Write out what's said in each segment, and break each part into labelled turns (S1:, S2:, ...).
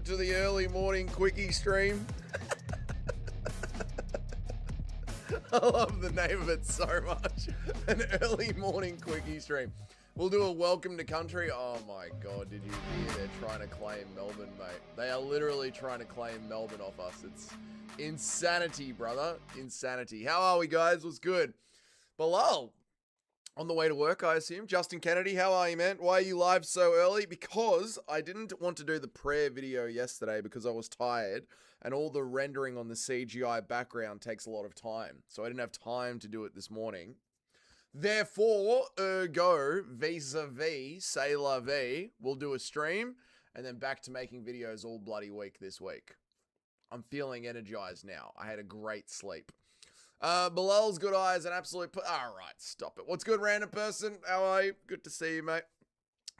S1: to the early morning Quickie stream. I love the name of it so much. An early morning Quickie stream. We'll do a welcome to country. Oh my God, did you hear they're trying to claim Melbourne, mate? They are literally trying to claim Melbourne off us. It's insanity, brother. Insanity. How are we, guys? What's good? Bilal, on the way to work, I assume. Justin Kennedy, how are you, man? Why are you live so early? Because I didn't want to do the prayer video yesterday because I was tired and all the rendering on the CGI background takes a lot of time. So I didn't have time to do it this morning. Therefore, ergo, vis-a-vis, say la vie, we'll do a stream and then back to making videos all bloody week this week. I'm feeling energized now. I had a great sleep. Bilal's good eyes, an absolute... All right, stop it. What's good, random person? How are you? Good to see you, mate.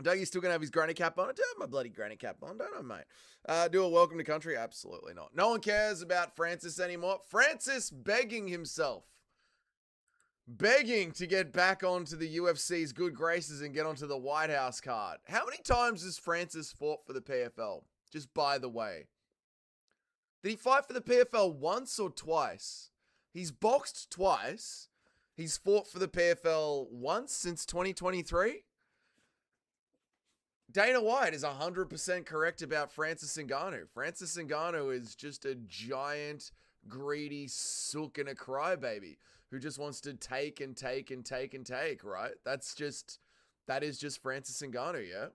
S1: Dougie's still going to have his granny cap on. I do have my bloody granny cap on, don't I, mate? Do a welcome to country? Absolutely not. No one cares about Francis anymore. Francis begging himself. Begging to get back onto the UFC's good graces and get onto the White House card. How many times has Francis fought for the PFL? Just by the way. Did he fight for the PFL once or twice? He's boxed twice. He's fought for the PFL once since 2023. Dana White is 100% correct about Francis Ngannou. Francis Ngannou is just a giant, greedy sook and a crybaby who just wants to take and take and take and take, right? That is just Francis Ngannou, yeah?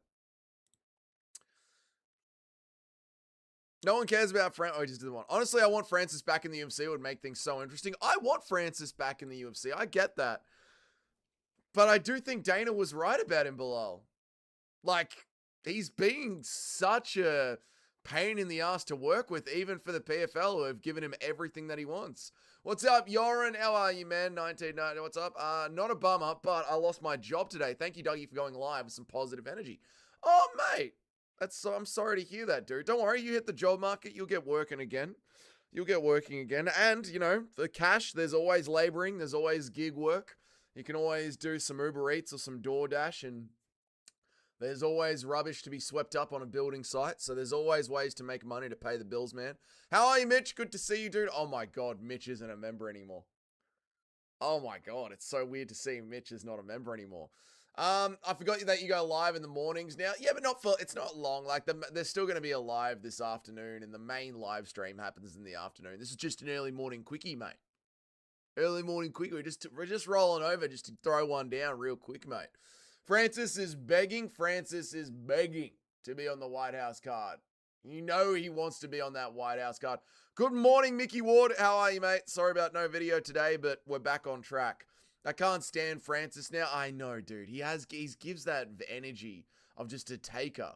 S1: No one cares about Francis. Oh, he just did one. Honestly, I want Francis back in the UFC. It would make things so interesting. I want Francis back in the UFC. I get that. But I do think Dana was right about him, Bilal. Like, he's being such a pain in the ass to work with, even for the PFL, who have given him everything that he wants. What's up, Yoren? How are you, man? 1990. What's up? Not a bummer, but I lost my job today. Thank you, Dougie, for going live with some positive energy. Oh, mate. I'm sorry to hear that, dude. Don't worry. You hit the job market, you'll get working again. You'll get working again. And, you know, for cash, there's always laboring. There's always gig work. You can always do some Uber Eats or some DoorDash, and there's always rubbish to be swept up on a building site. So there's always ways to make money to pay the bills, man. How are you, Mitch? Good to see you, dude. Oh my God, Mitch isn't a member anymore. Oh my God, it's so weird to see Mitch is not a member anymore. I forgot that you go live in the mornings now. Yeah, but it's not long. Like, there's still going to be a live this afternoon, and the main live stream happens in the afternoon. This is just an early morning quickie, mate. Early morning quickie. We're just rolling over just to throw one down real quick, mate. Francis is begging to be on the White House card. You know he wants to be on that White House card. Good morning, Mickey Ward. How are you, mate? Sorry about no video today, but we're back on track. I can't stand Francis now. I know, dude. He gives that energy of just a taker.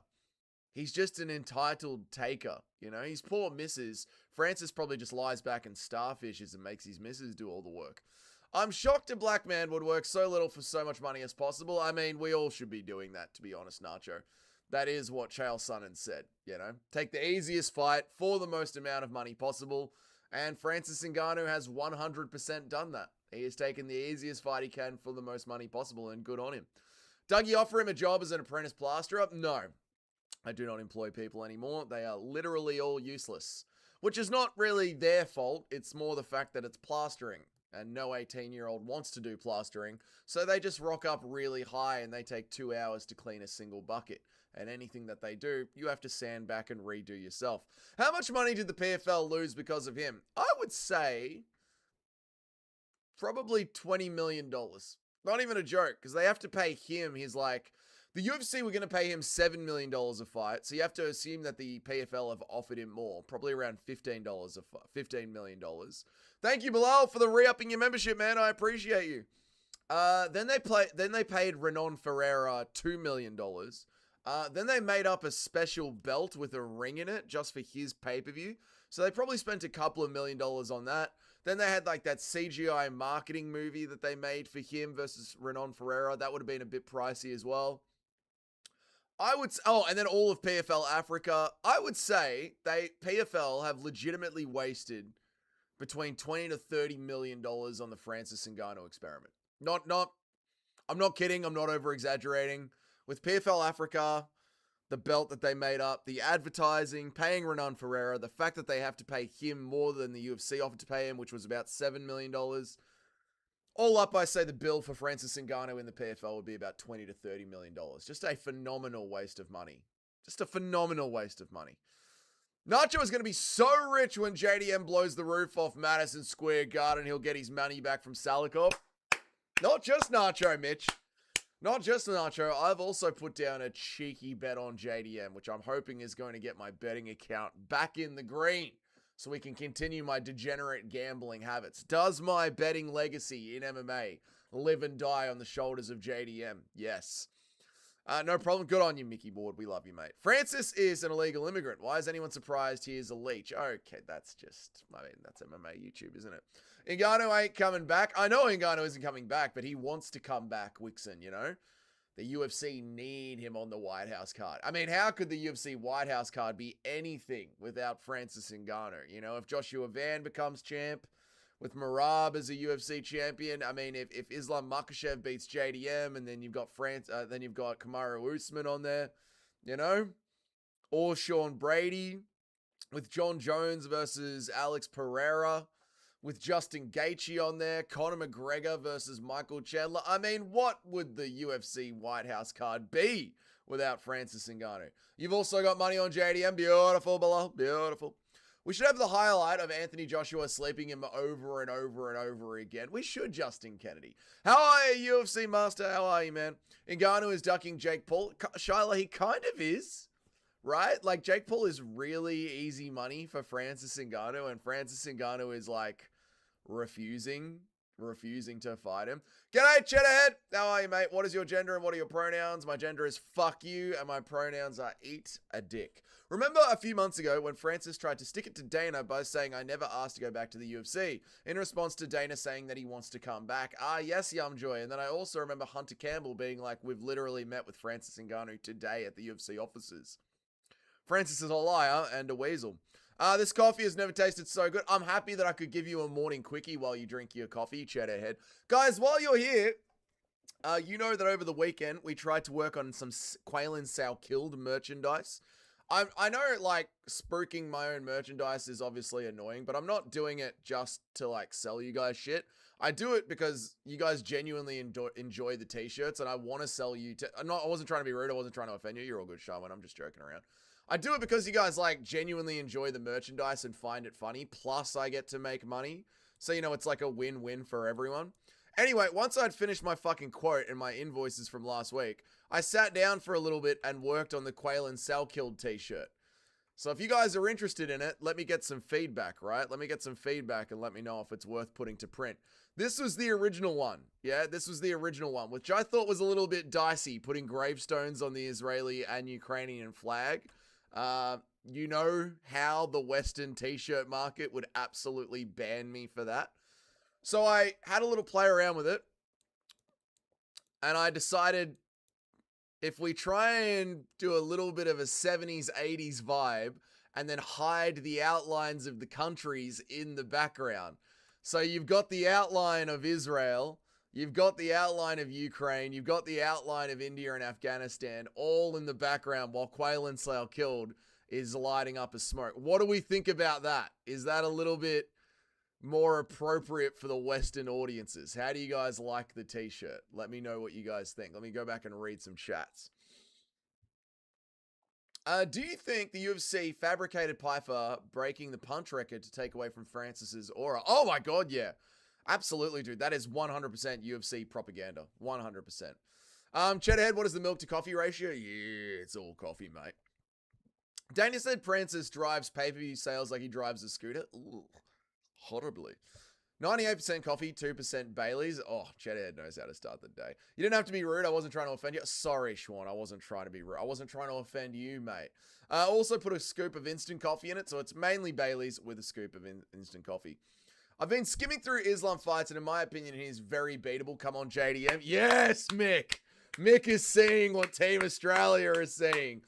S1: He's just an entitled taker, you know? His poor missus. Francis probably just lies back and starfishes and makes his missus do all the work. I'm shocked a black man would work so little for so much money as possible. I mean, we all should be doing that, to be honest, Nacho. That is what Chael Sonnen said, you know? Take the easiest fight for the most amount of money possible. And Francis Ngannou has 100% done that. He has taken the easiest fight he can for the most money possible, and good on him. Dougie, offer him a job as an apprentice plasterer? No, I do not employ people anymore. They are literally all useless, which is not really their fault. It's more the fact that it's plastering, and no 18-year-old wants to do plastering, so they just rock up really high, and they take 2 hours to clean a single bucket. And anything that they do, you have to sand back and redo yourself. How much money did the PFL lose because of him? I would say probably $20 million. Not even a joke, because they have to pay him. He's like, the UFC were going to pay him $7 million a fight, so you have to assume that the PFL have offered him more, probably around $15 million. Thank you, Bilal, for the re-upping your membership, man. I appreciate you. Then they paid Renan Ferreira $2 million. Then they made up a special belt with a ring in it just for his pay-per-view. So they probably spent a couple of $1 million on that. Then they had like that CGI marketing movie that they made for him versus Renan Ferreira. That would have been a bit pricey as well. And then all of PFL Africa. I would say PFL have legitimately wasted between $20 to $30 million on the Francis Ngannou experiment. I'm not kidding. I'm not over exaggerating. With PFL Africa, the belt that they made up, the advertising, paying Renan Ferreira, the fact that they have to pay him more than the UFC offered to pay him, which was about $7 million. All up, I say the bill for Francis Ngannou in the PFL would be about $20 to $30 million. Just a phenomenal waste of money. Just a phenomenal waste of money. Nacho is going to be so rich when JDM blows the roof off Madison Square Garden. He'll get his money back from Salikov. Not just Nacho, Mitch. Not just Nacho. I've also put down a cheeky bet on JDM, which I'm hoping is going to get my betting account back in the green so we can continue my degenerate gambling habits. Does my betting legacy in MMA live and die on the shoulders of JDM? Yes. No problem. Good on you, Mickey Ward. We love you, mate. Francis is an illegal immigrant. Why is anyone surprised he is a leech? Okay, that's just, I mean, that's MMA YouTube, isn't it? Ngannou ain't coming back. I know Ngannou isn't coming back, but he wants to come back, Wixon, you know? The UFC need him on the White House card. I mean, how could the UFC White House card be anything without Francis Ngannou? You know, if Joshua Van becomes champ, with Marab as a UFC champion, I mean, if Islam Makhachev beats JDM, and then you've got then you've got Kamaru Usman on there, you know, or Sean Brady, with John Jones versus Alex Pereira, with Justin Gaethje on there, Conor McGregor versus Michael Chandler. I mean, what would the UFC White House card be without Francis Ngannou? You've also got money on JDM. Beautiful, below. Beautiful. We should have the highlight of Anthony Joshua sleeping him over and over and over again. We should, Justin Kennedy. How are you, UFC Master? How are you, man? Ngannou is ducking Jake Paul. Shyla, he kind of is, right? Like, Jake Paul is really easy money for Francis Ngannou, and Francis Ngannou is, like, refusing to fight him. G'day, Cheddarhead. How are you, mate? What is your gender and what are your pronouns? My gender is fuck you, and my pronouns are eat a dick. Remember a few months ago when Francis tried to stick it to Dana by saying, I never asked to go back to the UFC, in response to Dana saying that he wants to come back. Yes, Yumjoy. And then I also remember Hunter Campbell being like, we've literally met with Francis Ngannou today at the UFC offices. Francis is a liar and a weasel. This coffee has never tasted so good. I'm happy that I could give you a morning quickie while you drink your coffee, Cheddarhead. Guys, while you're here, you know that over the weekend, we tried to work on some Quaylin Sal Killed merchandise. I know, like, spooking my own merchandise is obviously annoying, but I'm not doing it just to, like, sell you guys shit. I do it because you guys genuinely enjoy the t-shirts, and I want to sell you I wasn't trying to be rude. I wasn't trying to offend you. You're all good, Shaman. I'm just joking around. I do it because you guys, like, genuinely enjoy the merchandise and find it funny, plus I get to make money. So, you know, it's like a win-win for everyone. Anyway, once I'd finished my fucking quote and my invoices from last week, I sat down for a little bit and worked on the Quaylin Sal Killed t-shirt. So if you guys are interested in it, let me get some feedback, right? Let me get some feedback and let me know if it's worth putting to print. This was the original one. Yeah, this was the original one, which I thought was a little bit dicey, putting gravestones on the Israeli and Ukrainian flag. You know how the Western t-shirt market would absolutely ban me for that. So I had a little play around with it, and I decided if we try and do a little bit of a 70s, 80s vibe and then hide the outlines of the countries in the background. So you've got the outline of Israel, you've got the outline of Ukraine, you've got the outline of India and Afghanistan, all in the background while Quaylin Sal Killed is lighting up a smoke. What do we think about that? Is that a little bit more appropriate for the Western audiences? How do you guys like the t-shirt? Let me know what you guys think. Let me go back and read some chats. Do you think the UFC fabricated Pyfer breaking the punch record to take away from Francis's aura? Oh my god, yeah. Absolutely, dude. That is 100% UFC propaganda. 100%. Cheddarhead, what is the milk to coffee ratio? Yeah, it's all coffee, mate. Daniel said Francis drives pay-per-view sales like he drives a scooter. Ooh. Horribly. 98% coffee, 2% Baileys. Oh, Cheddarhead knows how to start the day. You didn't have to be rude. I wasn't trying to offend you. Sorry, Sean. I wasn't trying to be rude. I wasn't trying to offend you, mate. Also put a scoop of instant coffee in it, so it's mainly Baileys with a scoop of instant coffee. I've been skimming through Islam fights, and in my opinion, he's very beatable. Come on, JDM. Yes, Mick. Mick is seeing what Team Australia is seeing.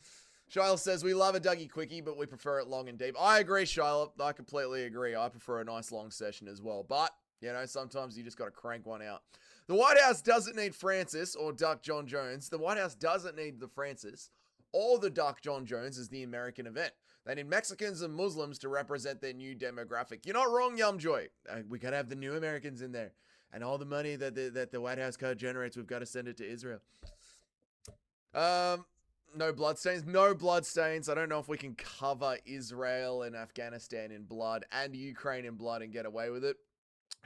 S1: Shiloh says, we love a Dougie Quickie, but we prefer it long and deep. I agree, Shiloh. I completely agree. I prefer a nice long session as well. But, you know, sometimes you just got to crank one out. The White House doesn't need Francis or duck John Jones. The White House doesn't need the Francis or the Duck John Jones as the American event. They need Mexicans and Muslims to represent their new demographic. You're not wrong, Yumjoy. We got to have the new Americans in there. And all the money that the White House card generates, we've got to send it to Israel. No bloodstains. No bloodstains. I don't know if we can cover Israel and Afghanistan in blood and Ukraine in blood and get away with it.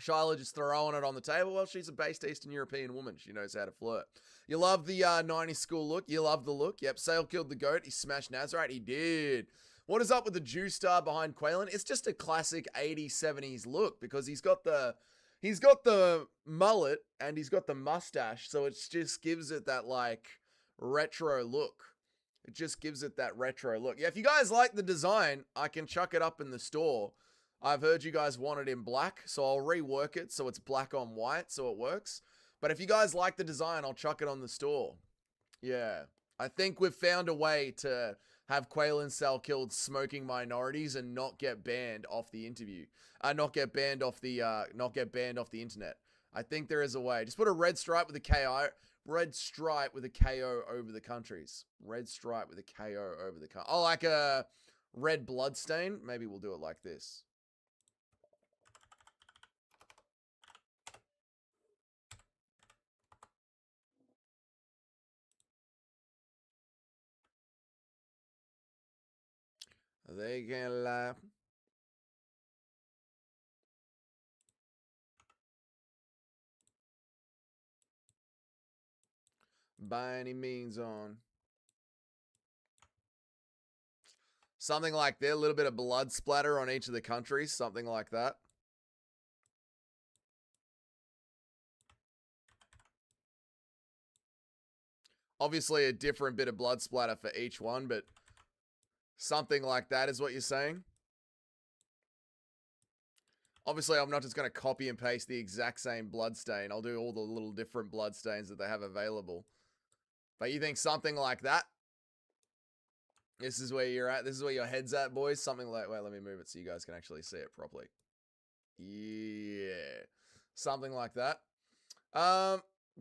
S1: Shyla just throwing it on the table. Well, she's a based Eastern European woman. She knows how to flirt. You love the 90s school look. You love the look. Yep, Sale killed the GOAT. He smashed Nazarite. He did. What is up with the Jew star behind Quaylen? It's just a classic 80s, 70s look because he's got the mullet and he's got the mustache. So it just gives it that like retro look. It just gives it that retro look. Yeah, if you guys like the design, I can chuck it up in the store. I've heard you guys want it in black, so I'll rework it so it's black on white so it works. But if you guys like the design, I'll chuck it on the store. Yeah. I think we've found a way to have Quaylen Sal killed smoking minorities and not get banned off the interview. Not get banned off the internet. I think there is a way. Just put a red stripe with a KO. Red stripe with a KO over the countries. Red stripe with a KO over the countries. Oh, like a red blood stain? Maybe we'll do it like this. They can laugh. By any means on. Something like that. A little bit of blood splatter on each of the countries. Something like that. Obviously a different bit of blood splatter for each one, but something like that is what you're saying. Obviously, I'm not just going to copy and paste the exact same blood stain. I'll do all the little different blood stains that they have available. But you think something like that? This is where you're at. This is where your head's at, boys. Something like, wait, let me move it so you guys can actually see it properly. Yeah. Something like that.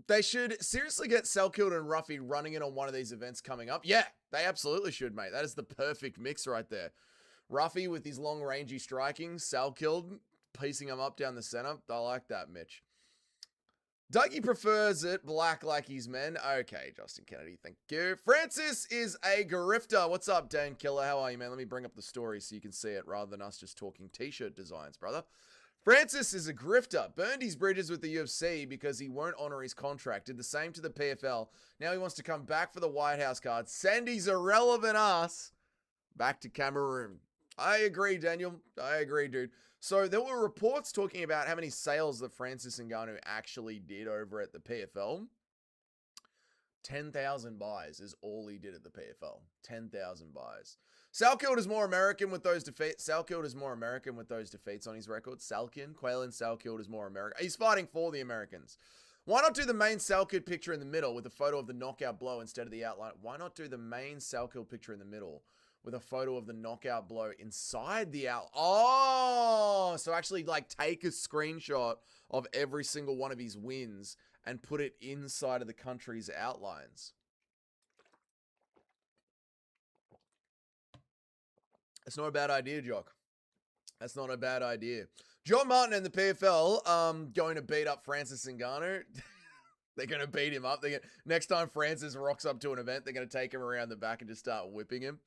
S1: They should seriously get Selkilled and Ruffy running in on one of these events coming up. Yeah, they absolutely should, mate. That is the perfect mix right there. Ruffy with his long rangey striking, Selkilled piecing him up down the center. I like that, Mitch. Dougie prefers it black like his men. Okay, Justin Kennedy, thank you. Francis is a grifter. What's up, Dan Killer? How are you, man? Let me bring up the story so you can see it rather than us just talking t-shirt designs, brother. Francis is a grifter. Burned his bridges with the UFC because he won't honor his contract. Did the same to the PFL. Now he wants to come back for the White House card. Send his irrelevant ass back to Cameroon. I agree, Daniel. I agree, dude. So there were reports talking about how many sales that Francis Ngannou actually did over at the PFL. 10,000 buys is all he did at the PFL. 10,000 buys. Salkilled is more American with those defeats. Salkilled is more American with those defeats on his record. Quaylen Salkilled is more American. He's fighting for the Americans. Why not do the main Salkilled picture in the middle with a photo of the knockout blow instead of the outline? Why not do the main Salkilled picture in the middle with a photo of the knockout blow inside the out? Oh, so actually like take a screenshot of every single one of his wins and put it inside of the country's outlines. That's not a bad idea, Jock. That's not a bad idea. John Martin and the PFL going to beat up Francis Ngannou. They're going to beat him up. Next time Francis rocks up to an event, they're going to take him around the back and just start whipping him.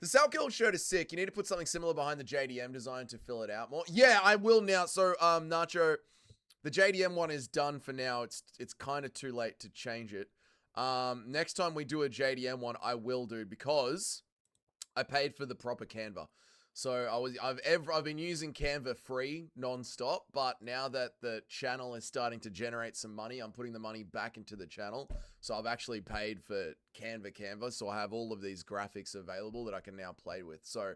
S1: The Salkilled shirt is sick. You need to put something similar behind the JDM design to fill it out more. Yeah, I will now. So, Nacho, the JDM one is done for now. It's kind of too late to change it. Next time we do a JDM one, I will do because I paid for the proper Canva. So I've been using Canva free non-stop, but now that the channel is starting to generate some money, I'm putting the money back into the channel. So I've actually paid for Canva. So I have all of these graphics available that I can now play with. So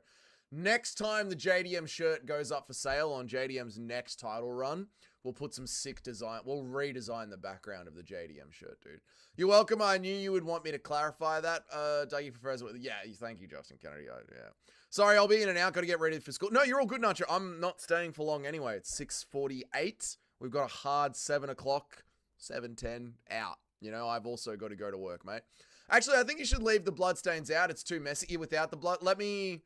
S1: next time the JDM shirt goes up for sale on JDM's next title run, we'll put some sick design. We'll redesign the background of the JDM shirt, dude. You're welcome. I knew you would want me to clarify that. Dougie prefers it. Yeah, thank you, Justin Kennedy. Yeah. Sorry, I'll be in and out. Got to get ready for school. No, you're all good, Nacho. I'm not staying for long anyway. It's 6:48. We've got a hard 7 o'clock, 7:10 out. You know, I've also got to go to work, mate. Actually, I think you should leave the bloodstains out. It's too messy without the blood. Let me...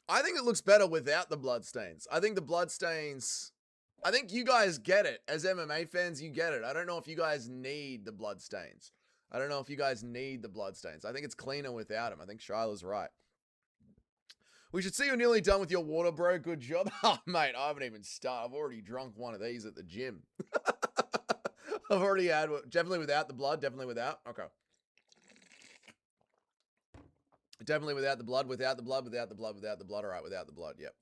S1: I think it looks better without the bloodstains. I think the bloodstains... I think you guys get it. As MMA fans, you get it. I don't know if you guys need the bloodstains. I don't know if you guys need the bloodstains. I think it's cleaner without them. I think Shiloh's right. We should see you're nearly done with your water, bro. Good job. Oh, mate, I haven't even started. I've already drunk one of these at the gym. I've already had... Definitely without the blood. Definitely without. Okay. Definitely without the blood, without the blood, without the blood, without the blood. All right, without the blood. Yep.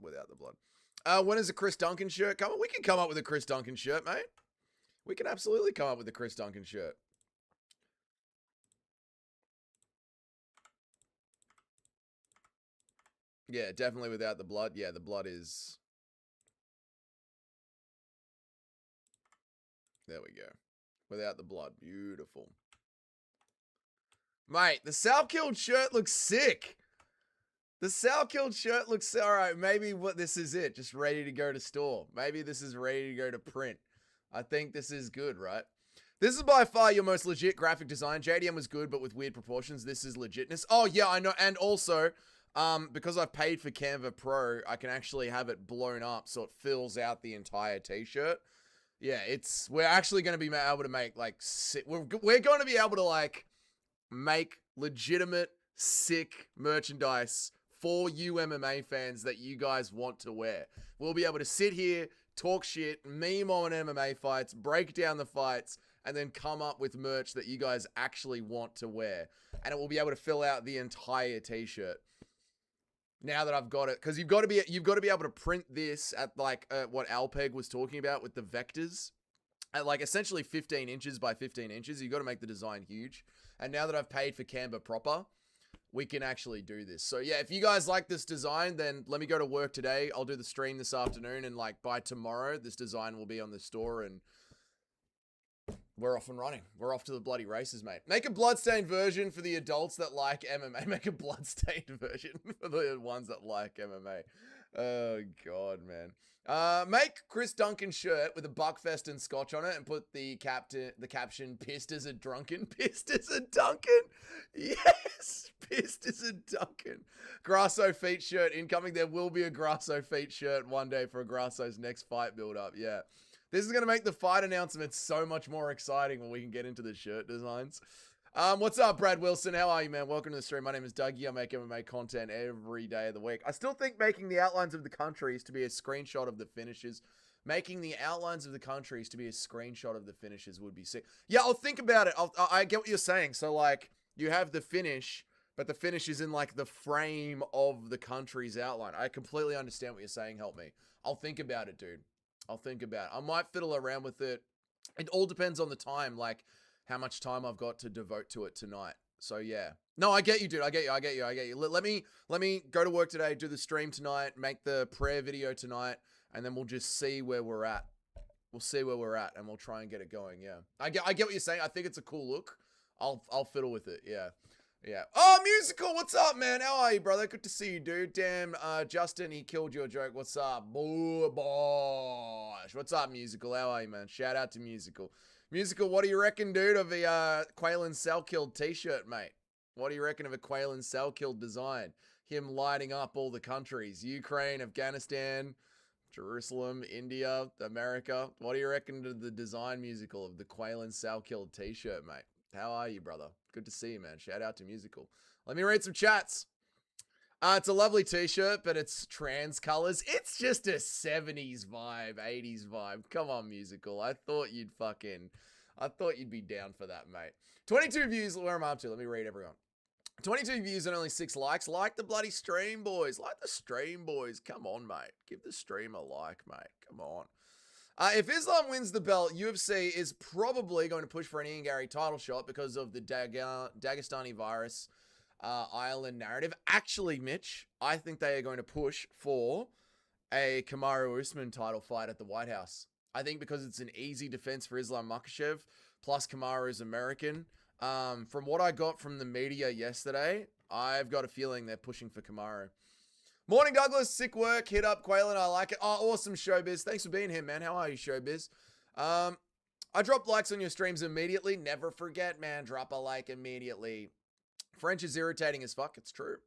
S1: Without the blood. When is a Chris Duncan shirt coming? We can come up with a Chris Duncan shirt, mate. We can absolutely come up with a Chris Duncan shirt. Yeah, definitely without the blood. Yeah, the blood is... There we go. Without the blood. Beautiful. Mate, the Salkilled shirt looks sick. The Salkilled shirt looks... Alright, maybe what this is it. Just ready to go to store. Maybe this is ready to go to print. I think this is good, right? This is by far your most legit graphic design. JDM was good, but with weird proportions. This is legitness. Oh, yeah, I know. And also, because I've paid for Canva Pro, I can actually have it blown up so it fills out the entire t-shirt. Yeah, it's... We're actually going to be able to make, like... We're going to be able to, like... make legitimate, sick merchandise for you MMA fans that you guys want to wear. We'll be able to sit here, talk shit, meme on MMA fights, break down the fights, and then come up with merch that you guys actually want to wear. And it will be able to fill out the entire t-shirt. Now that I've got it, because you've got to be able to print this at like what Alpeg was talking about with the vectors. At like essentially 15 inches by 15 inches. You've got to make the design huge. And now that I've paid for Canva proper, we can actually do this. So yeah, if you guys like this design, then let me go to work today. I'll do the stream this afternoon, and like by tomorrow, this design will be on the store, and we're off and running. We're off to the bloody races, mate. Make a bloodstained version for the adults that like MMA. Make a bloodstained version for the ones that like MMA. Oh, God, man. Make Chris Duncan shirt with a Buckfest and scotch on it and put the caption, pissed as a drunken. Pissed as a Duncan. Yes. Pissed as a Duncan. Grasso feet shirt incoming. There will be a Grasso feet shirt one day for Grasso's next fight build-up. Yeah. This is going to make the fight announcements so much more exciting when we can get into the shirt designs. What's up, Brad Wilson? How are you, man? Welcome to the stream. My name is Dougie. I make MMA content every day of the week. I still think making the outlines of the countries to be a screenshot of the finishes. Making the outlines of the countries to be a screenshot of the finishes would be sick. Yeah, I'll think about it. I get what you're saying. So, like, you have the finish, but the finish is in, like, the frame of the country's outline. I completely understand what you're saying. Help me. I'll think about it, dude. I'll think about it. I might fiddle around with it. It all depends on the time, like how much time I've got to devote to it tonight. So yeah. No, I get you, dude. I get you. Let me go to work today, do the stream tonight, make the prayer video tonight, and then we'll just see where we're at. We'll see where we're at, and we'll try and get it going. Yeah. I get what you're saying. I think it's a cool look. I'll fiddle with it. Yeah. Yeah. Oh, Musical, what's up, man? How are you, brother? Good to see you, dude. Damn, Justin, he killed your joke. What's up? Bosh. What's up, Musical? How are you, man? Shout out to Musical. Musical, what do you reckon, dude, of the Quaylen Salkilled t-shirt, mate? What do you reckon of a Quaylen Salkilled design? Him lighting up all the countries. Ukraine, Afghanistan, Jerusalem, India, America. What do you reckon to the design, Musical, of the Quaylen Salkilled t-shirt, mate? How are you, brother? Good to see you, man. Shout out to Musical. Let me read some chats. It's a lovely t-shirt, but it's trans colors. It's just a 70s vibe, 80s vibe. Come on, Musical. I thought you'd be down for that, mate. 22 views. Where am I up to? Let me read everyone. 22 views and only 6 likes. Like the bloody stream, boys. Like the stream, boys. Come on, mate. Give the stream a like, mate. Come on. If Islam wins the belt, UFC is probably going to push for an Ian Gary title shot because of the Dagestani virus Ireland narrative. Actually, Mitch, I think they are going to push for a Kamaru Usman title fight at the White House. I think because it's an easy defense for Islam Makhachev, plus Kamaru is American. From what I got from the media yesterday, I've got a feeling they're pushing for Kamaru. Morning, Douglas. Sick work. Hit up Quaylen. I like it. Oh, awesome, Showbiz. Thanks for being here, man. How are you, Showbiz? I drop likes on your streams immediately. Never forget, man. Drop a like immediately. French is irritating as fuck. It's true.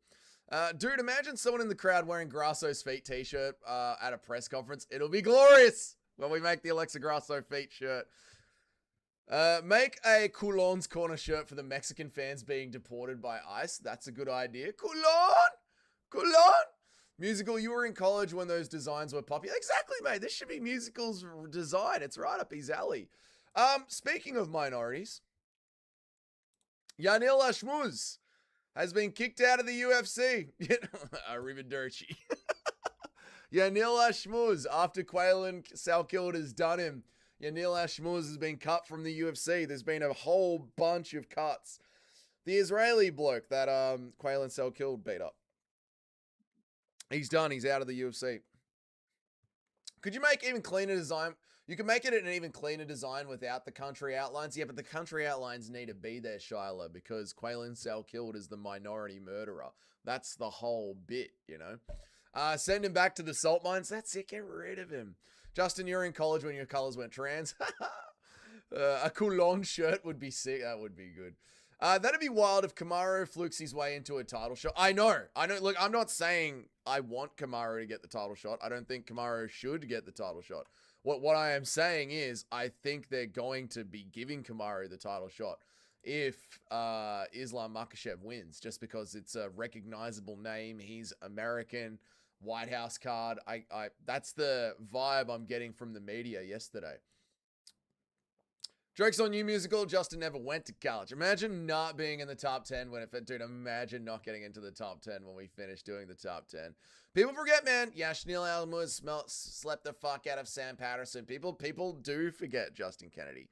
S1: Dude, imagine someone in the crowd wearing Grasso's feet t-shirt at a press conference. It'll be glorious when we make the Alexa Grasso feet shirt. Make a Coulon's Corner shirt for the Mexican fans being deported by ICE. That's a good idea. Coulon! Musical, you were in college when those designs were popular. Exactly, mate. This should be Musical's design. It's right up his alley. Speaking of minorities, Yanil Ashmuz has been kicked out of the UFC. Arrivederci. Yanil Ashmuz, after Quaylen Salkild has done him, Yanil Ashmuz has been cut from the UFC. There's been a whole bunch of cuts. The Israeli bloke that Quaylen Salkild beat up. He's done. He's out of the UFC. Could you make even cleaner design? You can make it an even cleaner design without the country outlines. Yeah, but the country outlines need to be there, Shiloh, because Quaylen Salkild is the minority murderer. That's the whole bit, you know. Send him back to the salt mines. That's it. Get rid of him. Justin, you're in college when your colors went trans. A Coulon shirt would be sick. That would be good. That'd be wild if Kamaru flukes his way into a title shot. I know. Look, I'm not saying I want Kamaru to get the title shot. I don't think Kamaru should get the title shot. What I am saying is I think they're going to be giving Kamaru the title shot if Islam Makhachev wins, just because it's a recognizable name. He's American, White House card. That's the vibe I'm getting from the media yesterday. Joke's on you, Musical. Justin never went to college. Imagine not being in the top 10 dude, imagine not getting into the top 10 when we finish doing the top 10. People forget, man. Yashnil Almuz slept the fuck out of Sam Patterson. People do forget Justin Kennedy.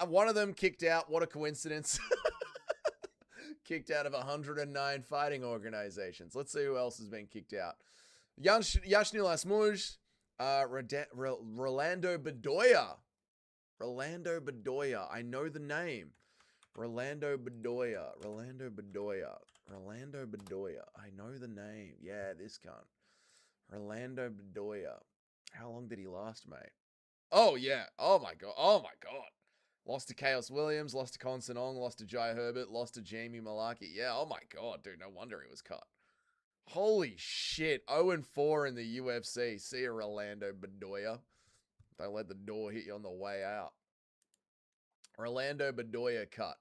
S1: One of them kicked out. What a coincidence. Kicked out of 109 fighting organizations. Let's see who else has been kicked out. Yashnil Asmuj, Rolando Bedoya. Rolando Bedoya. I know the name. Rolando Bedoya. I know the name. Yeah, this cunt. Rolando Bedoya. How long did he last, mate? Oh, yeah. Oh, my God. Lost to Chaos Williams, lost to Con Senong, lost to Jai Herbert, lost to Jamie Malaki. Yeah, oh, my God, dude. No wonder he was cut. Holy shit. 0-4 in the UFC. See ya, Rolando Bedoya. Don't let the door hit you on the way out. Orlando Bedoya cut.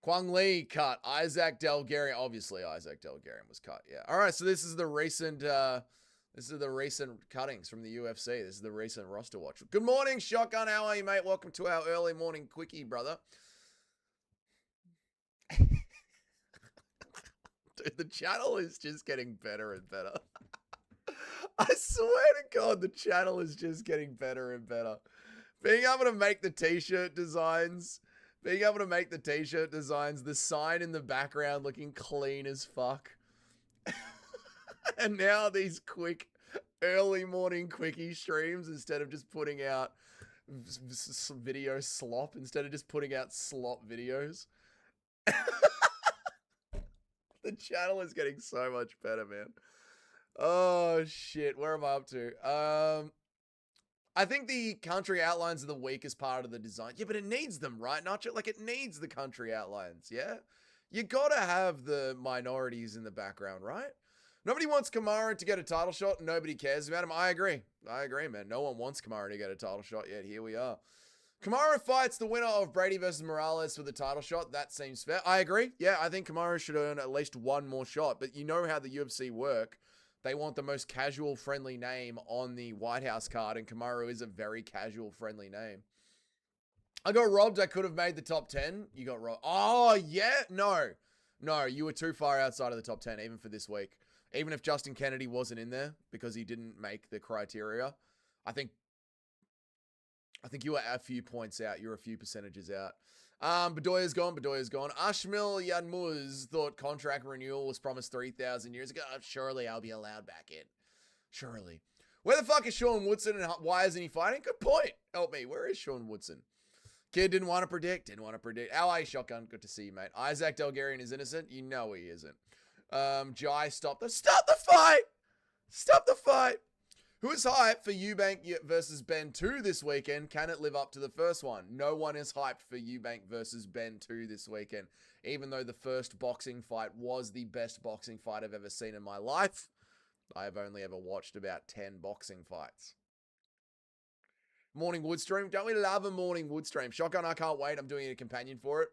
S1: Kwang Lee cut. Isaac Delgarian. Obviously, Isaac Delgarian was cut. Yeah. All right. So this is the recent cuttings from the UFC. This is the recent roster watch. Good morning, Shotgun. How are you, mate? Welcome to our early morning quickie, brother. Dude, the channel is just getting better and better. I swear to God, the channel is just getting better and better. Being able to make the t-shirt designs, the sign in the background looking clean as fuck. And now these quick, early morning quickie streams, instead of just putting out video slop, instead of just putting out slop videos. The channel is getting so much better, man. Oh, shit. Where am I up to? I think the country outlines are the weakest part of the design. Yeah, but it needs them, right? Like, it needs the country outlines, yeah? You gotta have the minorities in the background, right? Nobody wants Kamaru to get a title shot. Nobody cares about him. I agree, man. No one wants Kamaru to get a title shot yet. Here we are. Kamaru fights the winner of Brady versus Morales for the title shot. That seems fair. I agree. Yeah, I think Kamaru should earn at least one more shot. But you know how the UFC work. They want the most casual, friendly name on the White House card, and Kamaru is a very casual, friendly name. I got robbed. I could have made the top 10. You got robbed. Oh, yeah? No, you were too far outside of the top 10, even for this week. Even if Justin Kennedy wasn't in there because he didn't make the criteria, I think you were a few points out. You're a few percentages out. Bedoya's gone. Ashmil Yanmuz thought contract renewal was promised 3,000 years ago. Surely I'll be allowed back in. Surely. Where the fuck is Sean Woodson and why isn't he fighting? Good point. Help me. Where is Sean Woodson? Kid didn't want to predict. How are you, Shotgun? Good to see you, mate. Isaac Delgarian is innocent. You know he isn't. Jai, stop the fight. Stop the fight. Who is hyped for Eubank versus Ben 2 this weekend? Can it live up to the first one? No one is hyped for Eubank versus Ben 2 this weekend. Even though the first boxing fight was the best boxing fight I've ever seen in my life, I have only ever watched about 10 boxing fights. Morning wood stream. Don't we love a morning wood stream? Shotgun, I can't wait. I'm doing a companion for it.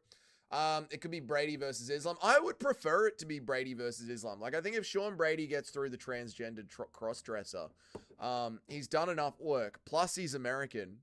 S1: It could be Brady versus Islam. I would prefer it to be Brady versus Islam. Like, I think if Sean Brady gets through the transgendered cross-dresser, he's done enough work. Plus, he's American.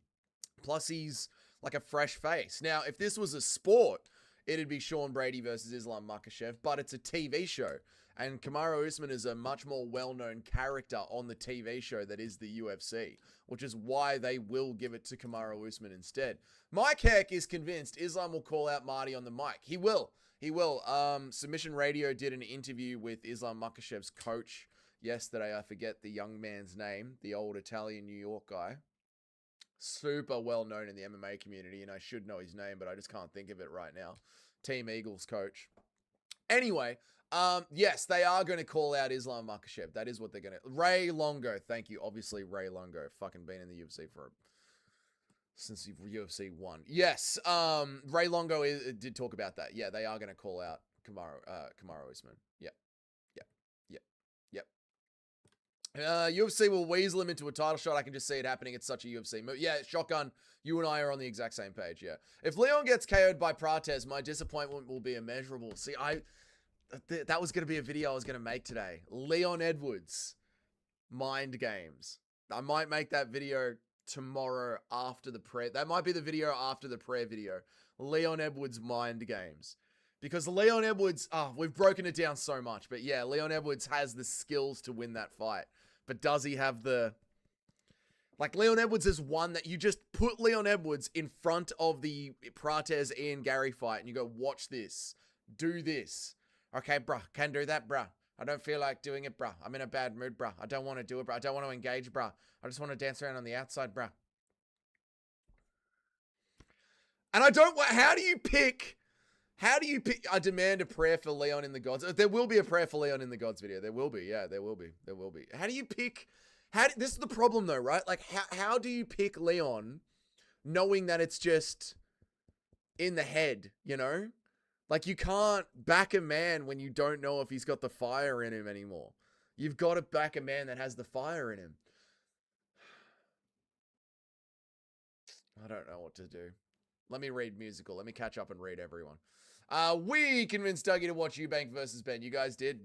S1: Plus, he's like a fresh face. Now, if this was a sport, it'd be Sean Brady versus Islam Makhachev, but it's a TV show. And Kamaru Usman is a much more well-known character on the TV show that is the UFC, which is why they will give it to Kamaru Usman instead. Mike Heck is convinced Islam will call out Marty on the mic. He will. He will. Submission Radio did an interview with Islam Makhachev's coach yesterday. I forget the young man's name, the old Italian New York guy. Super well-known in the MMA community, and I should know his name, but I just can't think of it right now. Team Eagles coach. Anyway, yes, they are going to call out Islam Makhachev. That is what they're going to. Ray Longo, thank you. Obviously, Ray Longo, fucking been in the UFC since UFC 1. Yes, Ray Longo did talk about that. Yeah, they are going to call out Kamaru Usman. Yep. UFC will weasel him into a title shot. I can just see it happening. It's such a UFC move. Yeah, Shotgun, you and I are on the exact same page, yeah. If Leon gets KO'd by Prates, my disappointment will be immeasurable. See, that was going to be a video I was going to make today. Leon Edwards, Mind Games. I might make that video tomorrow after the prayer. That might be the video after the prayer video. Leon Edwards, Mind Games. Because Leon Edwards, we've broken it down so much. But yeah, Leon Edwards has the skills to win that fight. But does he have the... Like, Leon Edwards is one that you just put Leon Edwards in front of the Prates-Ian Gary fight and you go, watch this. Do this. Okay, bruh, can do that, bruh. I don't feel like doing it, bruh. I'm in a bad mood, bruh. I don't want to do it, bruh. I don't want to engage, bruh. I just want to dance around on the outside, bruh. And how do you pick... I demand a prayer for Leon in the gods. There will be a prayer for Leon in the gods video. There will be. Yeah, there will be. How do you pick... this is the problem though, right? Like, how do you pick Leon knowing that it's just in the head, you know? Like, you can't back a man when you don't know if he's got the fire in him anymore. You've got to back a man that has the fire in him. I don't know what to do. Let me read musical. Let me catch up and read everyone. We convinced Dougie to watch Eubank versus Ben. You guys did.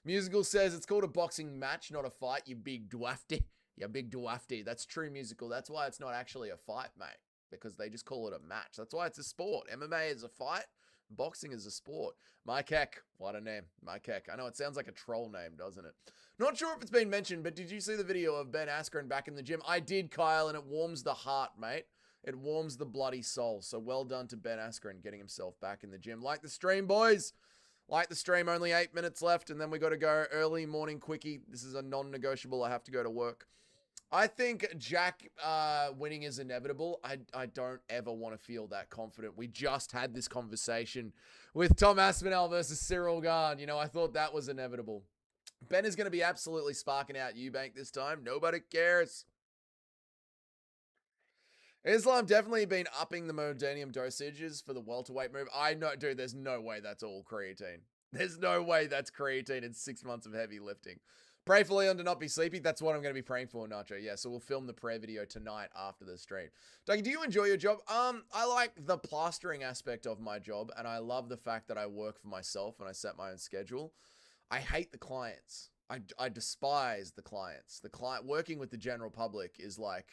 S1: Musical says it's called a boxing match, not a fight, you big dwarfty. You big dwarfty. That's true, Musical. That's why it's not actually a fight, mate. Because they just call it a match. That's why it's a sport. MMA is a fight. Boxing is a sport. Mike Heck. What a name. Mike Heck. I know it sounds like a troll name, doesn't it? Not sure if it's been mentioned, but did you see the video of Ben Askren back in the gym? I did, Kyle, and it warms the heart, mate. It warms the bloody soul. So well done to Ben Askren getting himself back in the gym. Like the stream, boys. Like the stream. Only 8 minutes left, and then we got to go early morning quickie. This is a non-negotiable. I have to go to work. I think Jack winning is inevitable. I don't ever want to feel that confident. We just had this conversation with Tom Aspinall versus Cyril Gahn. You know, I thought that was inevitable. Ben is going to be absolutely sparking out Eubank this time. Nobody cares. Islam definitely been upping the modanium dosages for the welterweight move. I know, dude, there's no way that's all creatine. There's no way that's creatine in 6 months of heavy lifting. Pray for Leon to not be sleepy. That's what I'm going to be praying for, Nacho. Yeah, so we'll film the prayer video tonight after the stream. Dougie, do you enjoy your job? I like the plastering aspect of my job, and I love the fact that I work for myself and I set my own schedule. I hate the clients. I despise the clients. Working with the general public is like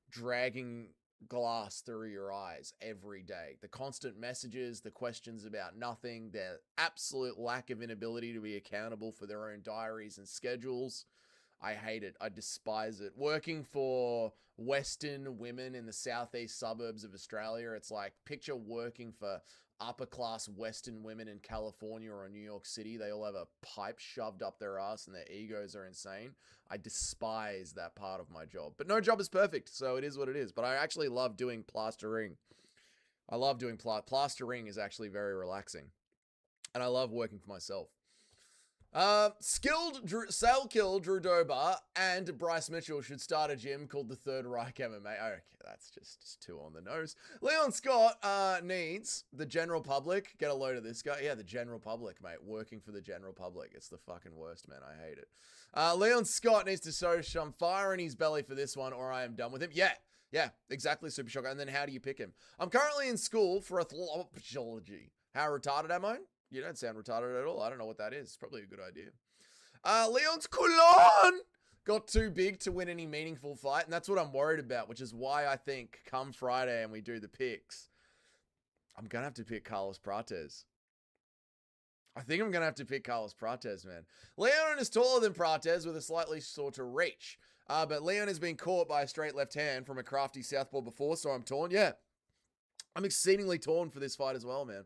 S1: dragging glass through your eyes every day. The constant messages, the questions about nothing, their absolute lack of inability to be accountable for their own diaries and schedules. I hate it. I despise it. Working for Western women in the southeast suburbs of Australia, it's like, picture working for upper class Western women in California or New York City. They all have a pipe shoved up their ass and their egos are insane. I despise that part of my job. But no job is perfect, so it is what it is. But I actually love doing plastering. I love doing plastering is actually very relaxing. And I love working for myself. Sale Kill, Drew Dober, and Bryce Mitchell should start a gym called the Third Reich MMA. Okay, that's just too on the nose. Leon Scott needs the general public. Get a load of this guy. Yeah, the general public, mate. Working for the general public. It's the fucking worst, man. I hate it. Leon Scott needs to show some fire in his belly for this one, or I am done with him. Yeah, exactly, Super Shocker. And then how do you pick him? I'm currently in school for anthropology. How retarded am I? You don't sound retarded at all. I don't know what that is. It's probably a good idea. Leon's Coulon got too big to win any meaningful fight, and that's what I'm worried about, which is why I think come Friday and we do the picks, I'm going to have to pick Carlos Prates. I think I'm going to have to pick Carlos Prates, man. Leon is taller than Prates with a slightly shorter reach, but Leon has been caught by a straight left hand from a crafty southpaw before, so I'm torn. Yeah, I'm exceedingly torn for this fight as well, man.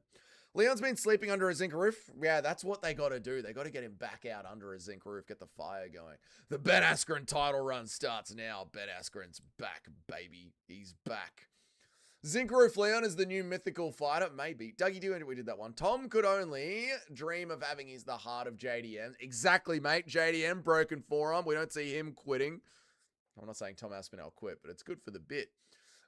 S1: Leon's been sleeping under a zinc roof. Yeah, that's what they got to do. They got to get him back out under a zinc roof, get the fire going. The Ben Askren title run starts now. Ben Askren's back, baby. He's back. Zinc Roof Leon is the new mythical fighter. Maybe. Dougie, we did that one. Tom could only dream of having the heart of JDM. Exactly, mate. JDM, broken forearm. We don't see him quitting. I'm not saying Tom Aspinall quit, but it's good for the bit.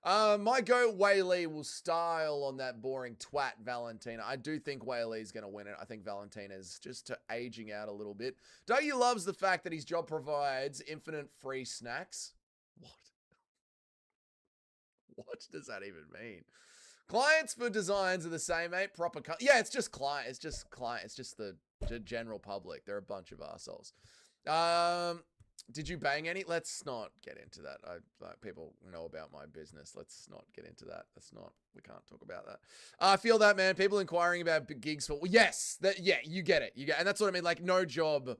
S1: My goat Wei Li will style on that boring twat Valentina. I do think Wei Li's going to win it. I think Valentina's just aging out a little bit. Dougie loves the fact that his job provides infinite free snacks. What does that even mean? Clients for designs are the same, mate. Proper yeah, it's just client. It's just client. It's just the general public. They're a bunch of assholes. Did you bang any? Let's not get into that. People know about my business. Let's not get into that. We can't talk about that. I feel that, man. People inquiring about gigs for, yes, you get it. And that's what I mean. Like, no job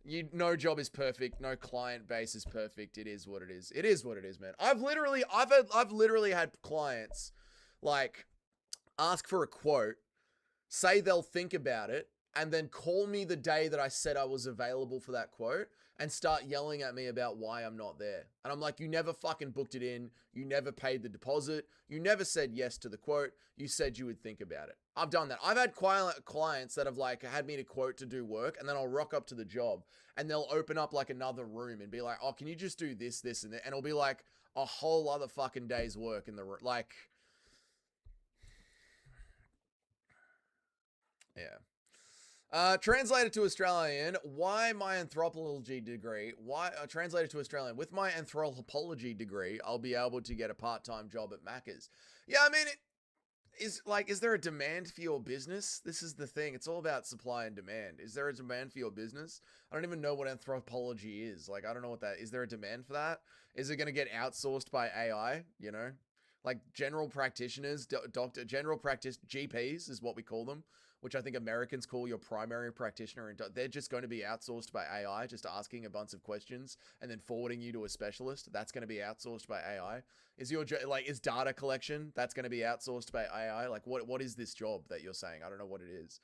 S1: is perfect. No client base is perfect. It is what it is. It is what it is, man. I've literally had clients like ask for a quote, say they'll think about it, and then call me the day that I said I was available for that quote and start yelling at me about why I'm not there. And I'm like, you never fucking booked it in. You never paid the deposit. You never said yes to the quote. You said you would think about it. I've done that. I've had clients that have like had me to quote to do work, and then I'll rock up to the job and they'll open up like another room and be like, oh, can you just do this, this, and that? And it'll be like a whole other fucking day's work in the room. Like, yeah. Translated to Australian, why my anthropology degree? Translated to Australian, with my anthropology degree, I'll be able to get a part-time job at Macca's. Yeah, I mean, is there a demand for your business? This is the thing. It's all about supply and demand. Is there a demand for your business? I don't even know what anthropology is. Like, I don't know what that is. There a demand for that? Is it going to get outsourced by AI? You know, like general practitioners, general practice GPs is what we call them, which I think Americans call your primary practitioner, and they're just going to be outsourced by AI, just asking a bunch of questions and then forwarding you to a specialist. That's going to be outsourced by AI. Is data collection, that's going to be outsourced by AI? Like, what is this job that you're saying? I don't know what it is.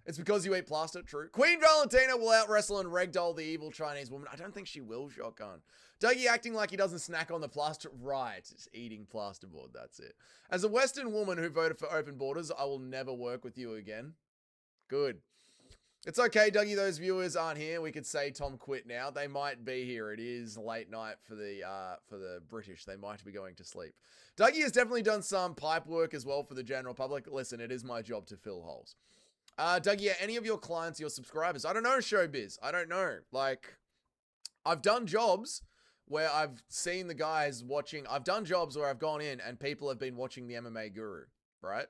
S1: It's because you eat plaster, true. Queen Valentina will out-wrestle and ragdoll the evil Chinese woman. I don't think she will, Shotgun. Dougie acting like he doesn't snack on the plaster. Right, just eating plasterboard, that's it. As a Western woman who voted for open borders, I will never work with you again. Good. It's okay, Dougie, those viewers aren't here. We could say Tom quit now. They might be here. It is late night for the British. They might be going to sleep. Dougie has definitely done some pipe work as well for the general public. Listen, it is my job to fill holes. Dougie, any of your clients, your subscribers? I don't know, Showbiz. I don't know. Like, I've done jobs where I've seen the guys watching. I've done jobs where I've gone in and people have been watching the MMA Guru, right?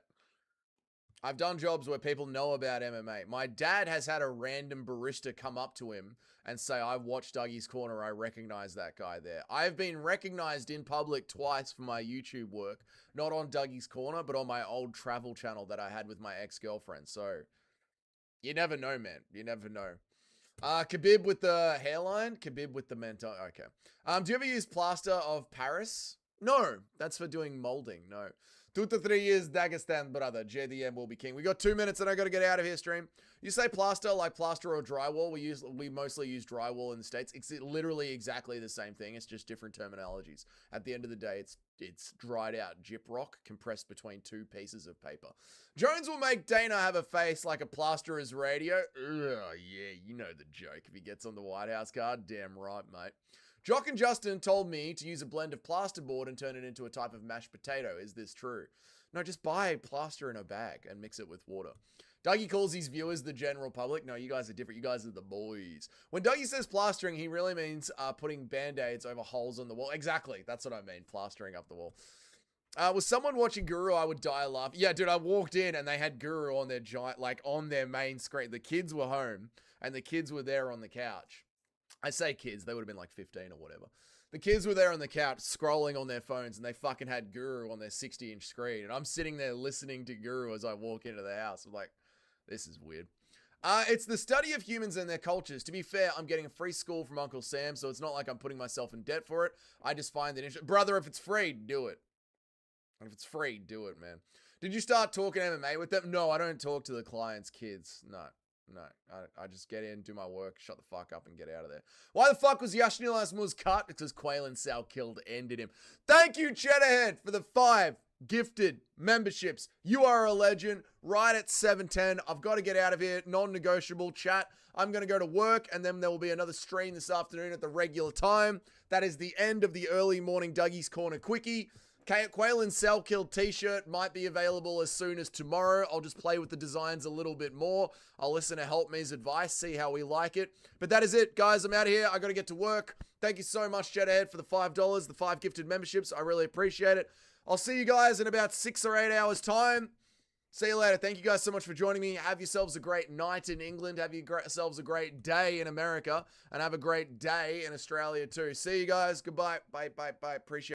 S1: I've done jobs where people know about MMA. My dad has had a random barista come up to him and say, I watched Dougie's Corner. I recognize that guy there. I've been recognized in public twice for my YouTube work, not on Dougie's Corner, but on my old travel channel that I had with my ex-girlfriend. So you never know, man. You never know. Khabib with the hairline. Khabib with the mental. Okay. Do you ever use plaster of Paris? No, that's for doing molding. No. 2 to 3 years, Dagestan, brother. JDM will be king. We got 2 minutes and I got to get out of here, stream. You say plaster like plaster or drywall. We mostly use drywall in the States. It's literally exactly the same thing. It's just different terminologies. At the end of the day, it's dried out gyprock compressed between 2 pieces of paper. Jones will make Dana have a face like a plasterer's radio. Ugh, yeah, you know the joke. If he gets on the White House card, damn right, mate. Jock and Justin told me to use a blend of plasterboard and turn it into a type of mashed potato. Is this true? No, just buy plaster in a bag and mix it with water. Dougie calls his viewers the general public. No, you guys are different. You guys are the boys. When Dougie says plastering, he really means putting band-aids over holes on the wall. Exactly. That's what I mean. Plastering up the wall. Was someone watching Guru? I would die laughing. Yeah, dude, I walked in and they had Guru on their giant, like on their main screen. The kids were home and the kids were there on the couch. I say kids, they would have been like 15 or whatever. The kids were there on the couch scrolling on their phones and they fucking had Guru on their 60-inch screen. And I'm sitting there listening to Guru as I walk into the house. I'm like, this is weird. It's the study of humans and their cultures. To be fair, I'm getting a free school from Uncle Sam, so it's not like I'm putting myself in debt for it. I just find it interesting. Brother, if it's free, do it. If it's free, do it, man. Did you start talking MMA with them? No, I don't talk to the clients' kids. No. I just get in, do my work, shut the fuck up, and get out of there. Why the fuck was Yashnil Asmuz cut? Because Quaylen Sal killed ended him. Thank you, Cheddarhead, for the 5 gifted memberships. You are a legend. Right at 7:10. I've got to get out of here. Non-negotiable chat. I'm going to go to work, and then there will be another stream this afternoon at the regular time. That is the end of the early morning Dougie's Corner Quickie. Quaylen Cell Killed t-shirt might be available as soon as tomorrow. I'll just play with the designs a little bit more. I'll listen to Help Me's advice, see how we like it. But that is it, guys. I'm out of here. I got to get to work. Thank you so much, Jeddahead, for the $5, the 5 gifted memberships. I really appreciate it. I'll see you guys in about 6 or 8 hours' time. See you later. Thank you guys so much for joining me. Have yourselves a great night in England. Have yourselves a great day in America. And have a great day in Australia too. See you guys. Goodbye. Bye. Appreciate it.